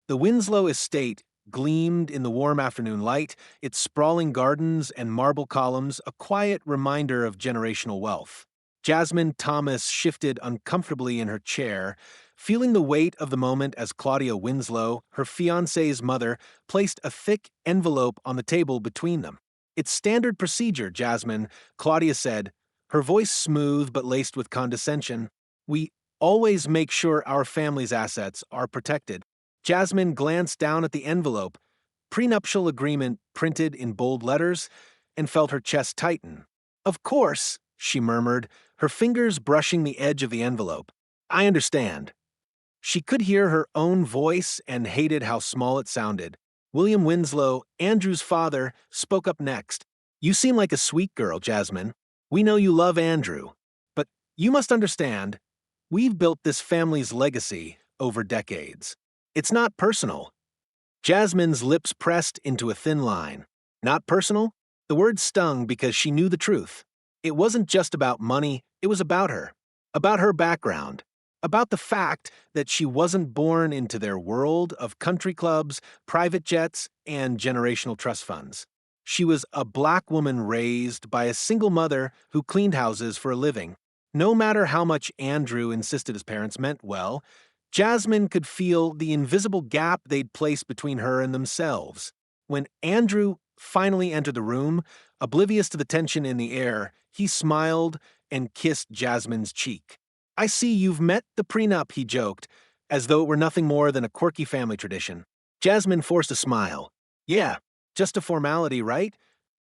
The Winslow estate gleamed in the warm afternoon light, its sprawling gardens and marble columns a quiet reminder of generational wealth. Jasmine Thomas shifted uncomfortably in her chair, feeling the weight of the moment as Claudia Winslow, her fiancé's mother, placed a thick envelope on the table between them. "It's standard procedure, Jasmine," Claudia said, her voice smooth but laced with condescension. "We always make sure our family's assets are protected." Jasmine glanced down at the envelope, prenuptial agreement printed in bold letters, and felt her chest tighten. "Of course," she murmured, her fingers brushing the edge of the envelope. "I understand." She could hear her own voice and hated how small it sounded. William Winslow, Andrew's father, spoke up next. "You seem like a sweet girl, Jasmine. We know you love Andrew. But you must understand, we've built this family's legacy over decades. It's not personal." Jasmine's lips pressed into a thin line. Not personal? The word stung because she knew the truth. It wasn't just about money, it was about her background, about the fact that she wasn't born into their world of country clubs, private jets, and generational trust funds. She was a black woman raised by a single mother who cleaned houses for a living. No matter how much Andrew insisted his parents meant well, Jasmine could feel the invisible gap they'd placed between her and themselves. When Andrew finally entered the room, oblivious to the tension in the air, he smiled and kissed Jasmine's cheek. "I see you've met the prenup," he joked, as though it were nothing more than a quirky family tradition. Jasmine forced a smile. "Yeah, just a formality, right?"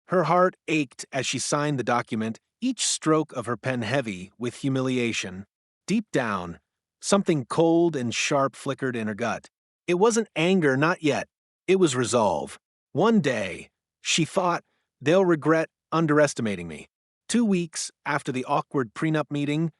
Her heart ached as she signed the document, each stroke of her pen heavy with humiliation. Deep down, something cold and sharp flickered in her gut. It wasn't anger, not yet. It was resolve. One day, she thought, they'll regret underestimating me. 2 weeks after the awkward prenup meeting,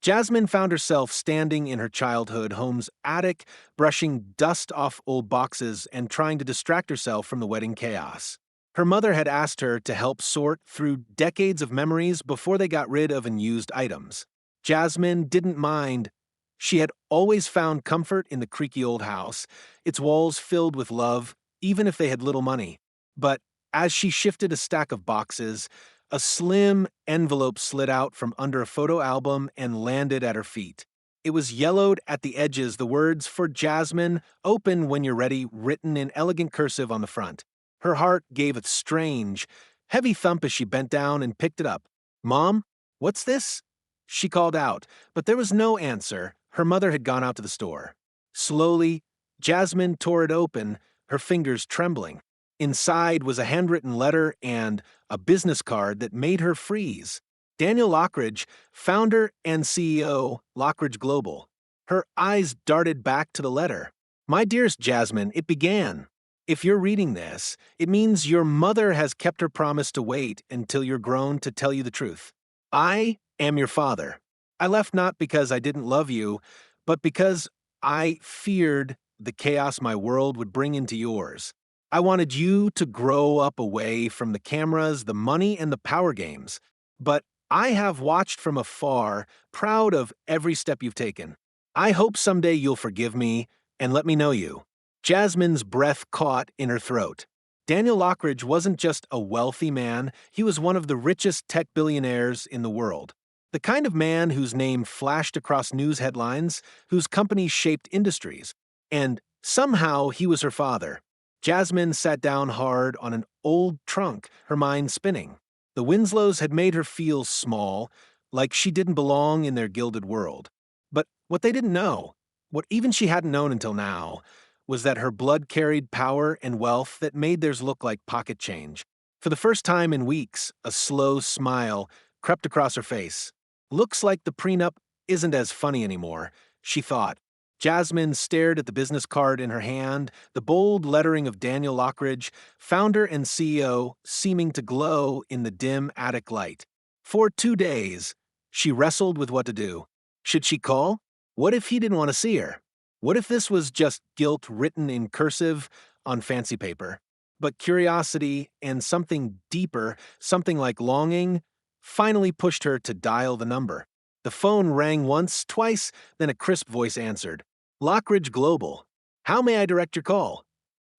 Jasmine found herself standing in her childhood home's attic, brushing dust off old boxes and trying to distract herself from the wedding chaos. Her mother had asked her to help sort through decades of memories before they got rid of unused items. Jasmine didn't mind. She had always found comfort in the creaky old house, its walls filled with love, even if they had little money. But as she shifted a stack of boxes, a slim envelope slid out from under a photo album and landed at her feet. It was yellowed at the edges, the words "For Jasmine, open when you're ready," written in elegant cursive on the front. Her heart gave a strange, heavy thump as she bent down and picked it up. "Mom, what's this?" She called out, but there was no answer. Her mother had gone out to the store. Slowly, Jasmine tore it open, her fingers trembling. Inside was a handwritten letter and a business card that made her freeze. Daniel Lockridge, founder and CEO, Lockridge Global. Her eyes darted back to the letter. "My dearest Jasmine," it began. "If you're reading this, it means your mother has kept her promise to wait until you're grown to tell you the truth. I am your father. I left not because I didn't love you, but because I feared the chaos my world would bring into yours. I wanted you to grow up away from the cameras, the money, and the power games. But I have watched from afar, proud of every step you've taken. I hope someday you'll forgive me and let me know you." Jasmine's breath caught in her throat. Daniel Lockridge wasn't just a wealthy man, he was one of the richest tech billionaires in the world. The kind of man whose name flashed across news headlines, whose company shaped industries. And somehow he was her father. Jasmine sat down hard on an old trunk, her mind spinning. The Winslows had made her feel small, like she didn't belong in their gilded world. But what they didn't know, what even she hadn't known until now, was that her blood carried power and wealth that made theirs look like pocket change. For the first time in weeks, a slow smile crept across her face. "Looks like the prenup isn't as funny anymore," she thought. Jasmine stared at the business card in her hand, the bold lettering of Daniel Lockridge, founder and CEO, seeming to glow in the dim attic light. For 2 days, she wrestled with what to do. Should she call? What if he didn't want to see her? What if this was just guilt written in cursive on fancy paper? But curiosity and something deeper, something like longing, finally pushed her to dial the number. The phone rang once, twice, then a crisp voice answered. "Lockridge Global." How may I direct your call?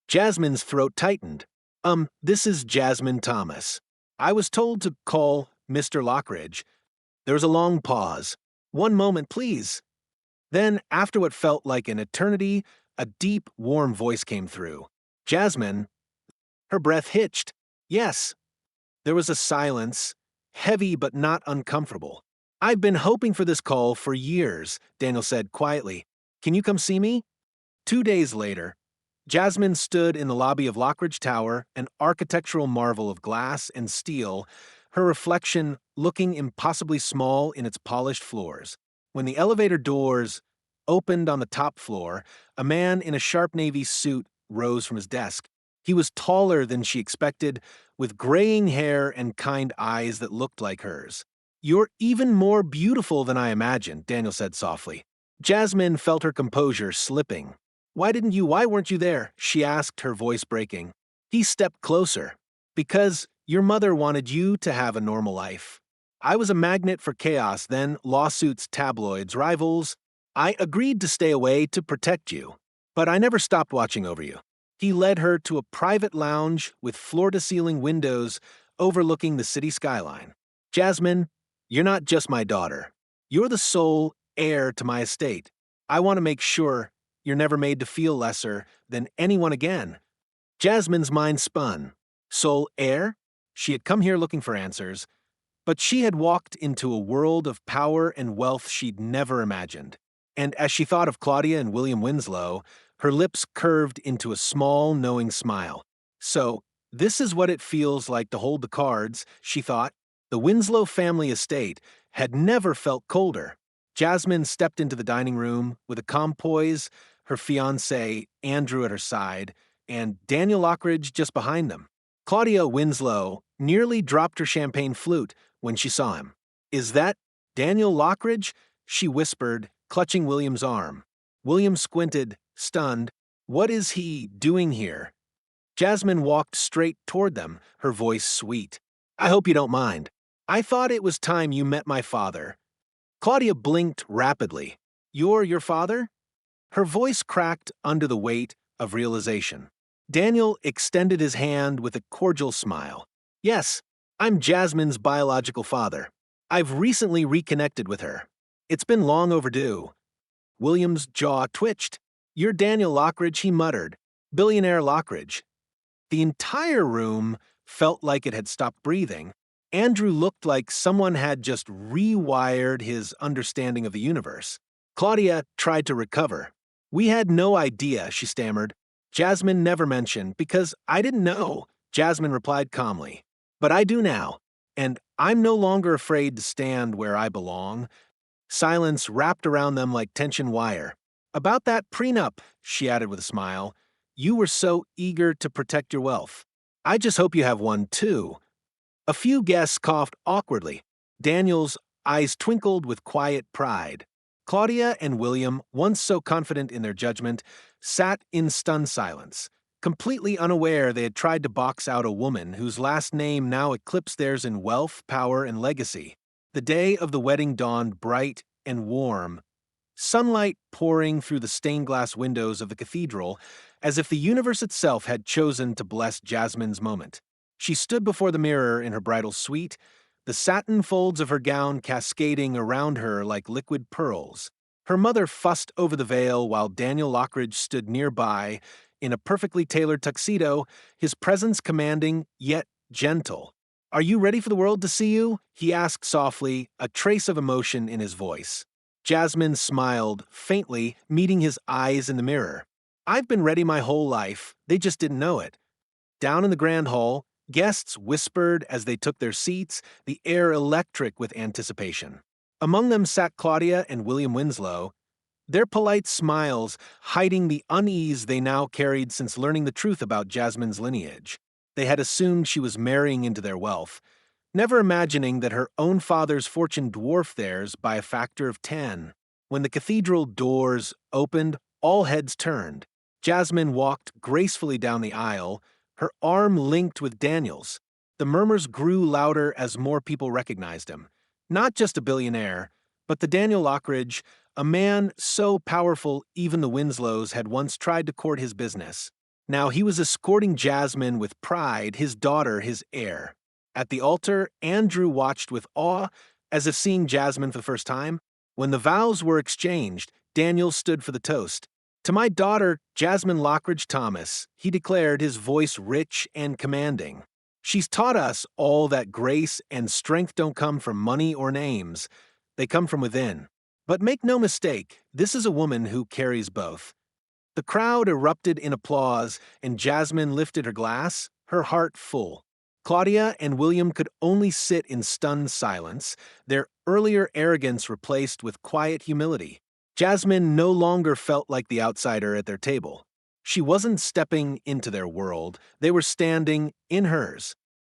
Jasmine's throat tightened. This is Jasmine Thomas. I was told to call Mr. Lockridge. There was a long pause. One moment, please. Then, after what felt like an eternity, a deep, warm voice came through. Jasmine. Her breath hitched. Yes. There was a silence, heavy but not uncomfortable. I've been hoping for this call for years, Daniel said quietly. Can you come see me? 2 days later, Jasmine stood in the lobby of Lockridge Tower, an architectural marvel of glass and steel, her reflection looking impossibly small in its polished floors. When the elevator doors opened on the top floor, a man in a sharp navy suit rose from his desk. He was taller than she expected, with graying hair and kind eyes that looked like hers. You're even more beautiful than I imagined, Daniel said softly. Jasmine felt her composure slipping. Why weren't you there? She asked, her voice breaking. He stepped closer. Because your mother wanted you to have a normal life. I was a magnet for chaos then, lawsuits, tabloids, rivals. I agreed to stay away to protect you. But I never stopped watching over you. He led her to a private lounge with floor-to-ceiling windows overlooking the city skyline. Jasmine, you're not just my daughter. You're the sole heir to my estate. I want to make sure you're never made to feel lesser than anyone again. Jasmine's mind spun. Sole heir? She had come here looking for answers, but she had walked into a world of power and wealth she'd never imagined. And as she thought of Claudia and William Winslow, her lips curved into a small, knowing smile. So, this is what it feels like to hold the cards, she thought. The Winslow family estate had never felt colder. Jasmine stepped into the dining room with a calm poise, her fiancé, Andrew, at her side, and Daniel Lockridge just behind them. Claudia Winslow nearly dropped her champagne flute when she saw him. Is that Daniel Lockridge? She whispered, clutching William's arm. William squinted, stunned. What is he doing here? Jasmine walked straight toward them, her voice sweet. I hope you don't mind. I thought it was time you met my father. Claudia blinked rapidly. You're your father? Her voice cracked under the weight of realization. Daniel extended his hand with a cordial smile. Yes, I'm Jasmine's biological father. I've recently reconnected with her. It's been long overdue. William's jaw twitched. You're Daniel Lockridge, he muttered. Billionaire Lockridge. The entire room felt like it had stopped breathing. Andrew looked like someone had just rewired his understanding of the universe. Claudia tried to recover. We had no idea, she stammered. Jasmine never mentioned, because I didn't know, Jasmine replied calmly. But I do now, and I'm no longer afraid to stand where I belong. Silence wrapped around them like tension wire. About that prenup, she added with a smile. You were so eager to protect your wealth. I just hope you have one, too. A few guests coughed awkwardly. Daniel's eyes twinkled with quiet pride. Claudia and William, once so confident in their judgment, sat in stunned silence, completely unaware they had tried to box out a woman whose last name now eclipsed theirs in wealth, power, and legacy. The day of the wedding dawned bright and warm, sunlight pouring through the stained glass windows of the cathedral, as if the universe itself had chosen to bless Jasmine's moment. She stood before the mirror in her bridal suite, the satin folds of her gown cascading around her like liquid pearls. Her mother fussed over the veil while Daniel Lockridge stood nearby in a perfectly tailored tuxedo, his presence commanding yet gentle. Are you ready for the world to see you? He asked softly, a trace of emotion in his voice. Jasmine smiled, faintly, meeting his eyes in the mirror. I've been ready my whole life, they just didn't know it. Down in the grand hall, guests whispered as they took their seats, the air electric with anticipation. Among them sat Claudia and William Winslow, their polite smiles hiding the unease they now carried since learning the truth about Jasmine's lineage. They had assumed she was marrying into their wealth, never imagining that her own father's fortune dwarfed theirs by a factor of 10. When the cathedral doors opened, all heads turned. Jasmine walked gracefully down the aisle, her arm linked with Daniel's. The murmurs grew louder as more people recognized him. Not just a billionaire, but the Daniel Lockridge, a man so powerful even the Winslows had once tried to court his business. Now he was escorting Jasmine with pride, his daughter his heir. At the altar, Andrew watched with awe, as if seeing Jasmine for the first time. When the vows were exchanged, Daniel stood for the toast. "To my daughter, Jasmine Lockridge Thomas," he declared, his voice rich and commanding. "She's taught us all that grace and strength don't come from money or names. They come from within. But make no mistake, this is a woman who carries both." The crowd erupted in applause, and Jasmine lifted her glass, her heart full. Claudia and William could only sit in stunned silence, their earlier arrogance replaced with quiet humility. Jasmine no longer felt like the outsider at their table. She wasn't stepping into their world, they were standing in hers.